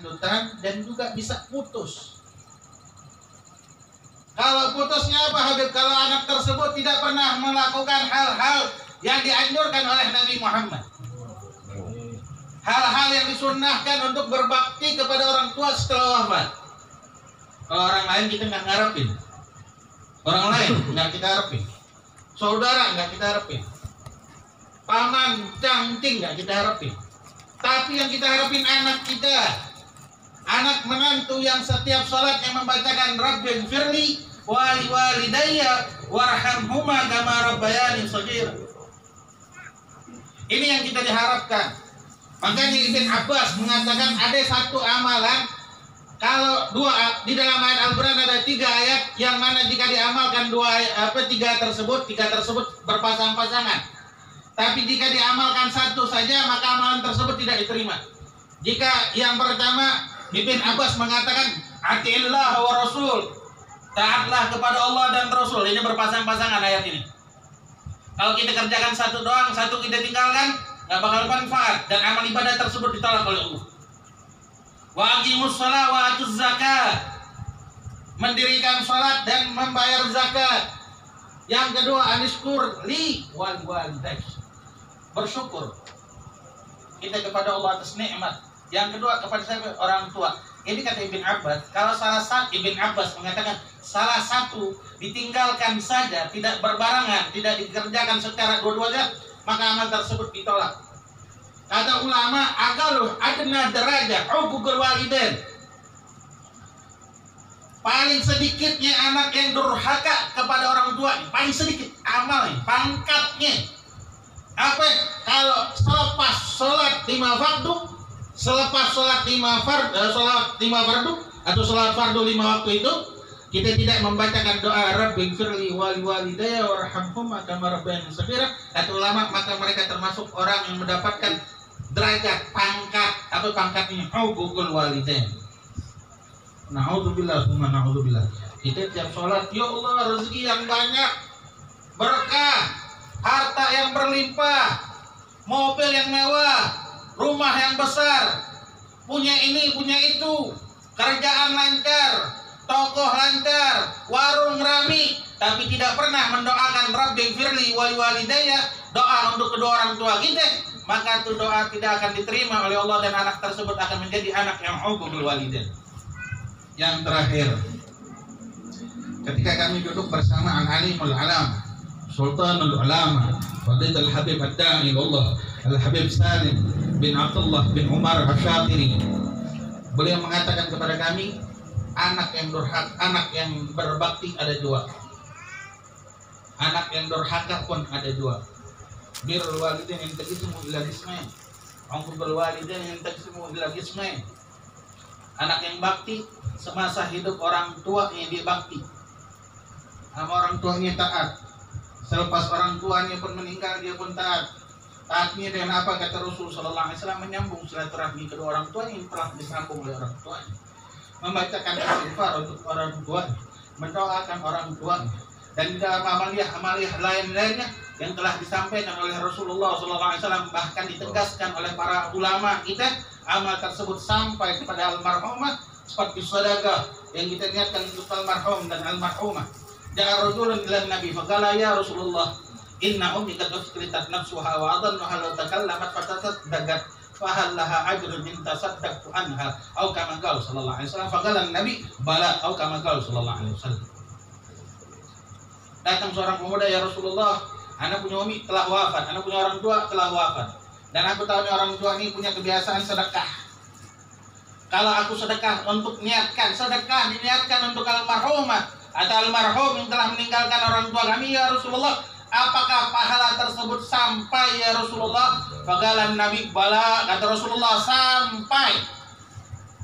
berkelanjutan dan juga bisa putus. Kalau putusnya apa Habib? Kalau anak tersebut tidak pernah melakukan hal-hal yang dianjurkan oleh Nabi Muhammad, hal-hal yang disunnahkan untuk berbakti kepada orang tua setelah wafat. Kalau orang lain kita nggak ngarepin, orang lain nggak kita harapin, saudara nggak kita harapin, paman, cangting nggak kita harapin. Tapi yang kita harapin anak kita, anak menantu yang setiap sholat yang membacakan Rabbighfirli wali walidayya warhamhuma kama rabbayani shaghira. Ini yang kita diharapkan. Makanya Ibn Abbas mengatakan ada satu amalan, kalau di dalam ayat Al-Quran ada 3 ayat yang mana jika diamalkan tiga tersebut berpasang-pasangan. Tapi jika diamalkan satu saja maka amalan tersebut tidak diterima. Jika yang pertama Ibn Abbas mengatakan atiillah wa rasul, taatlah kepada Allah dan Rasul. Ini berpasang-pasangan ayat ini. Kalau kita kerjakan satu doang, satu kita tinggalkan, nggak bakal manfaat dan amal ibadah tersebut ditolak oleh Allah. Wa aqimus shalah wa atuz zakat, mendirikan salat dan membayar zakat. Yang kedua anishkur li wal walidayk, bersyukur kita kepada Allah atas nikmat. Yang kedua kepada siapa? Orang tua. Ini kata Ibn Abbas, kalau Ibn Abbas mengatakan salah satu ditinggalkan saja, tidak berbarengan, tidak dikerjakan secara dua-duanya, maka amal tersebut ditolak. Kata ulama, aqallu adna darajah uququl walidain, paling sedikitnya anak yang durhaka kepada orang tua, paling sedikit amalnya, pangkatnya apa? Kalau selepas sholat 5 fardu, selepas sholat 5 fardu atau sholat fardu 5 waktu itu, kita tidak membacakan doa Rabbighfirli wali walidayya warhamhuma kama rabbayani shaghira, kata ulama, maka mereka termasuk orang yang mendapatkan derajat pangkat atau pangkatnya uququl walidain. Na'udzubillah, summa na'udzubillah. Kita tiap sholat, ya Allah rezeki yang banyak, berkah, harta yang berlimpah, mobil yang mewah, rumah yang besar, punya ini, punya itu, kerjaan lancar, tokoh lancar, warung rami, tapi tidak pernah mendoakan Rabbighfirli wali walidayya, doa untuk kedua orang tua kita, maka itu doa tidak akan diterima oleh Allah dan anak tersebut akan menjadi anak yang uququl walidain. Yang terakhir, ketika kami duduk bersama Al-Alimul Alam, Sultanul Ulama, Fadilatul Habib Ad-Da'i Allah, Al-Habib Salim bin Abdullah bin Umar Asy-Syatiri, beliau mengatakan kepada kami, anak yang durhaka, anak yang berbakti ada 2. Anak yang durhaka pun ada 2. Birrul walidain yang taqsimu ila qismain, uququl walidain yang taqsimu ila qismain. Anak yang bakti semasa hidup orang tuanya dia bakti, sama orang tuanya taat. Selepas orang tuanya pun meninggal dia pun taat. Taatnya dengan apa? Kata Rasul sallallahu alaihi wasallam, menyambung silaturahmi kedua orang tuanya yang telah disambung oleh orang tuanya, membacakan istighfar untuk orang tuanya, mendoakan orang tuanya, dan di dalam amaliah lain-lainnya yang telah disampaikan oleh Rasulullah SAW, bahkan ditegaskan oleh para ulama kita, amal tersebut sampai kepada almarhumah seperti sedekah yang kita niatkan untuk almarhum dan almarhumah. Ja'a rajulun ila Nabi faqala ya Rasulullah, inna ummi qad uskritat nafsuha wa adhannaha law takallamat fatasaddaqat fahal laha ajrun min tasaddaqtu anha au kama qala sallallahu alaihi wasallam. Faqala Nabi bala au kama qala sallallahu alaihi wasallam. Datang seorang pemuda, ya Rasulullah, anak punya umi telah wafat, anak punya orang tua telah wafat, dan aku tahu orang tua ini punya kebiasaan sedekah. Kalau aku sedekah untuk sedekah diniatkan untuk almarhumah atau almarhum yang telah meninggalkan orang tua kami, ya Rasulullah, apakah pahala tersebut sampai ya Rasulullah? Faqala Nabi bala, kata Rasulullah, sampai.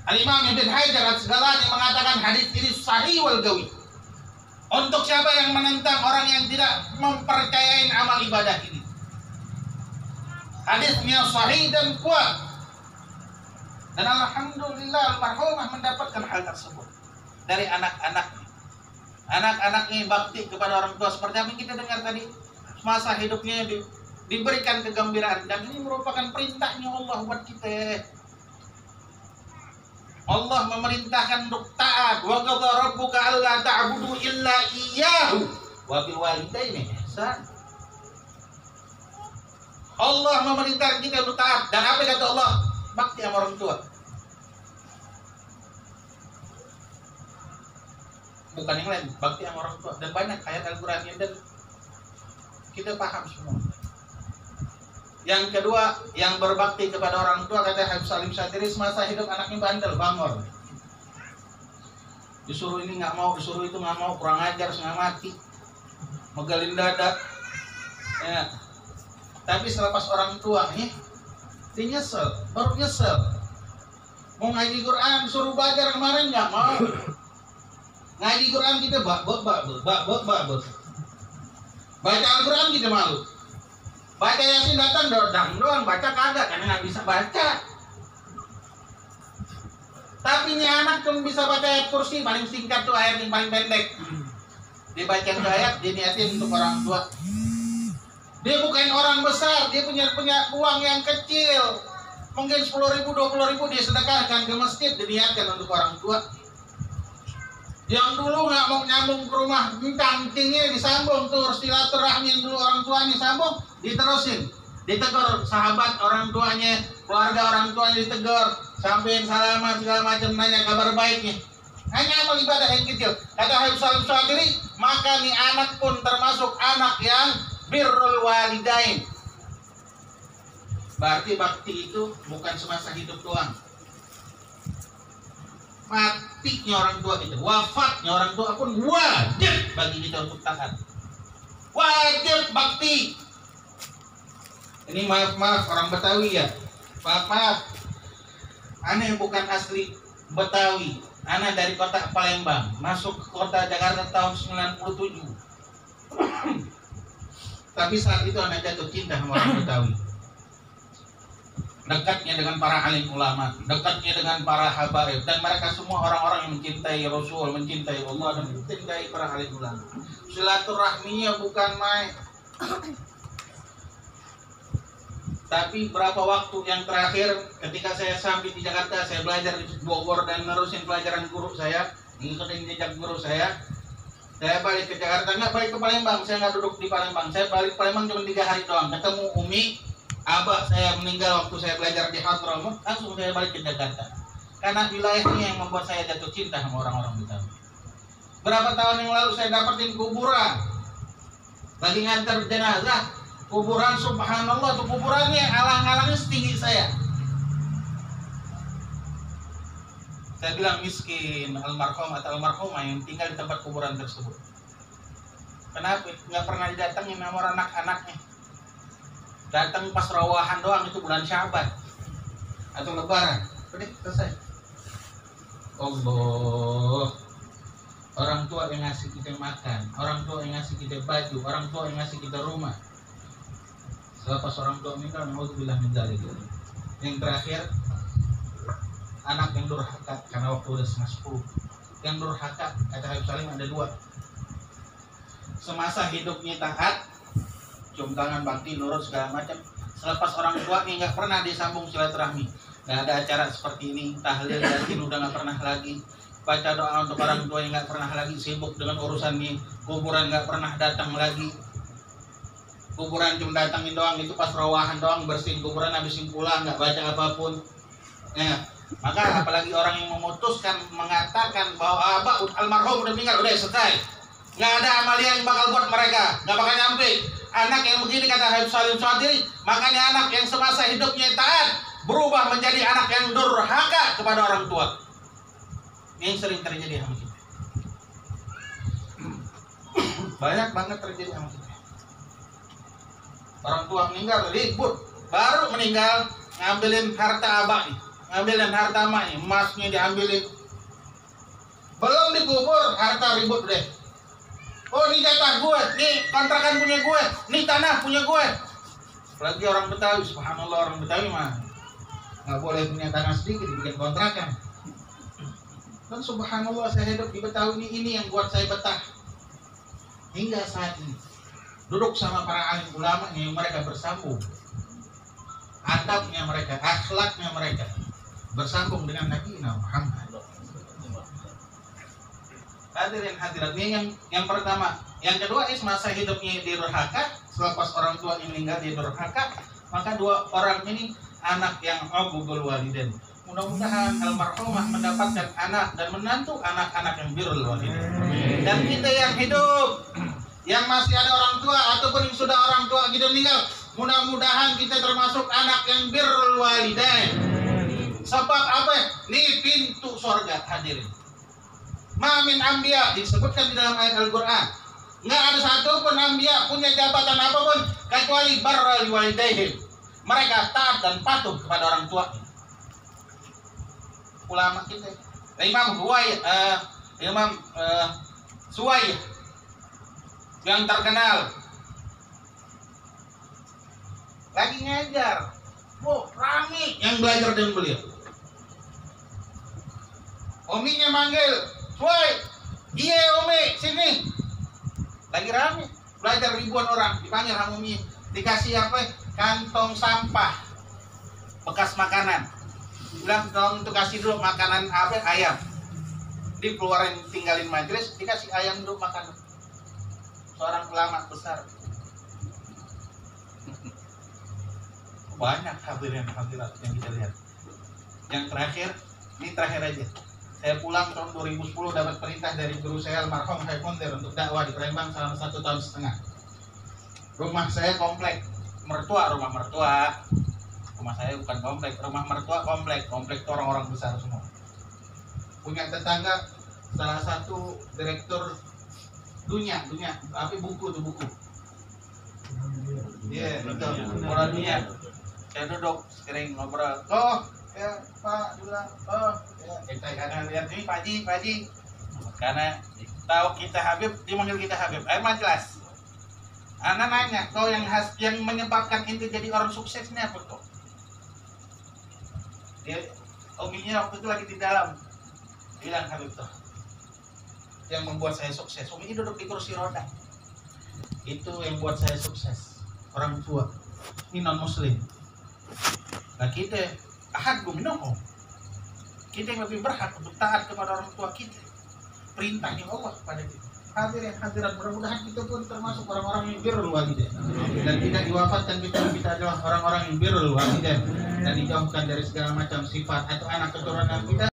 Al-Imam Ibn Hajar Al-Asqalani mengatakan hadis ini sahih wal gawi. Untuk siapa yang menentang orang yang tidak mempercayai amal ibadah ini, hadisnya sahih dan kuat. Dan alhamdulillah almarhumah mendapatkan hal tersebut dari anak-anaknya. Anak-anaknya bakti kepada orang tua seperti apa kita dengar tadi, masa hidupnya diberikan kegembiraan, dan ini merupakan perintahnya Allah buat kita. Allah memerintahkan untuk taat. Wa qadha rabbuka alla ta'budu illa iyyahu wa bil walidaini ihsan. Allah memerintahkan kita untuk taat. Dan apa kata Allah? Bakti sama orang tua. Bukan yang lain, bakti sama orang tua. Dan banyak ayat Al-Quran yang dan kita paham semua. Yang kedua, yang berbakti kepada orang tua, kata Habib Salim Syatiri, semasa hidup anaknya bandel, bangor. Disuruh ini nggak mau, disuruh itu nggak mau, kurang ajar, setengah mati, megalin dada. Ya. Tapi selepas orang tua nih, dia nyesel, baru nyesel. Mau ngaji Quran, suruh belajar kemarin nggak mau. Ngaji Quran kita bak. Baca Al-Quran kita malu. Baca Yasin datang doang, baca kagak karena nggak bisa baca. Tapi ini anak cuma bisa baca ayat kursi paling singkat tuh, ayat yang paling pendek. Dia baca tuh ayat, dia niatin untuk orang tua. Dia bukan orang besar, dia punya uang yang kecil. Mungkin 10.000, 20.000 dia sedekahkan ke masjid, diniatkan untuk orang tua. Yang dulu nggak mau nyambung ke rumah, cangkingnya disambung tuh, silaturahmi yang dulu orang tuanya sambung, diterusin, ditegur sahabat orang tuanya, keluarga orang tuanya ditegur, sampein salaman segala macam, nanya kabar baiknya. Hanya amal ibadah yang kecil. Kata Habib Salim Syatiri, maka nih anak pun termasuk anak yang birrul walidain. Berarti bakti itu bukan semasa hidup doang. Matinya orang tua itu, wafatnya orang tua pun wajib bagi kita untuk taat. Wajib bakti. Ini maaf orang Betawi ya. Maaf. Aneh bukan asli Betawi. Aneh dari kota Palembang, masuk ke kota Jakarta tahun 97. Tapi saat itu anak jatuh cinta sama orang Betawi. Dekatnya dengan para alim ulama, dekatnya dengan para habaib, dan mereka semua orang-orang yang mencintai Rasul, mencintai Allah, dan mencintai para alim ulama. Silaturahminya bukan main. Tapi berapa waktu yang terakhir ketika saya sampai di Jakarta, saya belajar di Bogor dan nerusin pelajaran guru saya, ngikutin jejak guru saya balik ke Jakarta, nggak balik ke Palembang, saya nggak duduk di Palembang, saya balik Palembang cuma 3 hari doang, ketemu Umi, abah saya meninggal waktu saya belajar di Hadramaut, langsung saya balik ke Jakarta. Karena wilayahnya yang membuat saya jatuh cinta sama orang-orang Betawi. Berapa tahun yang lalu saya dapetin kuburan, lagi ngantar jenazah, kuburan subhanallah tuh kuburannya alang-alangnya setinggi saya. Saya bilang miskin almarhum atau almarhumah yang tinggal di tempat kuburan tersebut. Kenapa? Nggak pernah didatengin sama anak-anaknya. Datang pas rawahan doang, itu bulan Syaban atau Lebaran. Udah selesai. Allah. Orang tua yang ngasih kita makan, orang tua yang ngasih kita baju, orang tua yang ngasih kita rumah. Selepas orang tua meninggal, naudzubillah min dzalik. Yang terakhir, anak yang durhaka karena waktu udah 9:30. Yang durhaka, kata Habib Salim ada 2. Semasa hidupnya taat, cium tangan, bakti, nurut segala macam. Selepas orang tua nggak pernah disambung silaturahmi. Nggak ada acara seperti ini, tahlil, yasin udah nggak pernah lagi. Baca doa untuk orang tua yang nggak pernah lagi, sibuk dengan urusannya. Kuburan nggak pernah datang lagi. Kuburan cuma datangin doang, itu pas rawahan doang, bersihin kuburan, habisin pulang, nggak baca apapun. Ya, maka apalagi orang yang memutuskan mengatakan bahwa abah almarhum udah meninggal, udah selesai. Nggak ada amalia yang bakal buat mereka, nggak bakal nyampe. Anak yang begini kata Habib Salim Syatiri, makanya anak yang semasa hidupnya taat berubah menjadi anak yang durhaka kepada orang tua. Ini yang sering terjadi sama kita. Banyak banget terjadi sama kita. Orang tua meninggal ribut, baru meninggal ngambilin harta abah nih, ngambilin harta emak nih, emasnya diambilin. Belum dikubur harta ribut deh. Oh ini jatah gue, nih kontrakan punya gue, nih tanah punya gue. Apalagi orang Betawi, subhanallah orang Betawi mah nggak boleh punya tanah sedikit bikin kontrakan. Dan subhanallah saya hidup di Betawi ini yang buat saya betah hingga saat ini. Duduk sama para alim ulama yang mereka bersambung, adabnya mereka, akhlaknya mereka bersambung dengan Nabi Muhammad. Hadirin hadirat, ini yang pertama. Yang kedua, masa hidupnya durhaka. Selepas orang tua ini meninggal dia durhaka, maka dua orang ini anak yang uququl walidain. Mudah-mudahan almarhumah mendapatkan anak dan menantu anak-anak yang birrul walidain. Dan kita yang hidup, yang masih ada orang tua ataupun yang sudah orang tua kita meninggal, mudah-mudahan kita termasuk anak yang birrul walidain. Sebab apa? Ini pintu surga, hadirin. Ma min anbiya, disebutkan di dalam ayat Al-Quran, nggak ada satupun anbiya punya jabatan apapun kecuali barral walidaihim. Mereka taat dan patuh kepada orang tua. Ulama kita, Imam Suwai yang terkenal lagi ngajar, rame yang belajar dengan beliau. Ominya manggil, Suwai, iya Umi, sini. Lagi rame, belajar ribuan orang, dipanggil sama Umi, dikasih apa? Kantong sampah bekas makanan. Bilang tolong itu kasih dulu makanan apa? Ayam. Dikeluarin, tinggalin majelis, dikasih ayam dulu makan. Seorang ulama besar. Banyak hadirin hadirat yang kita lihat. Yang terakhir, ini terakhir aja. Saya pulang tahun 2010 dapat perintah dari guru saya almarhum Syekh Munzir untuk dakwah di Palembang selama 1 tahun setengah. Rumah saya komplek, rumah mertua. Rumah saya bukan komplek, rumah mertua komplek. Komplek itu orang-orang besar semua. Punya tetangga salah satu direktur dunia, tapi buku. Iya, betul. Orang dunia. Saya duduk, sering ngobrol. Ya Pak bilang, ya kita karena lihat ini Pak Haji, karena tahu kita Habib, dia manggil kita Habib. Ayo jelas. Anak nanya, kau yang menyebabkan inti jadi orang suksesnya apa tuh? Dia, Uminya waktu itu lagi di dalam, bilang Habib tuh, yang membuat saya sukses. Umi duduk di kursi roda, itu yang buat saya sukses. Orang tua, ini non Muslim. Nah kita ahad minhum. Kita yang lebih berhak untuk taat kepada orang tua kita. Perintahnya Allah kepada kita. Hadirin hadirat, mudah-mudahan kita pun termasuk orang-orang yang birrul walidain. Dan tidak diwafatkan kita adalah orang-orang yang birrul walidain dan dijauhkan dari segala macam sifat atau anak keturunan kita.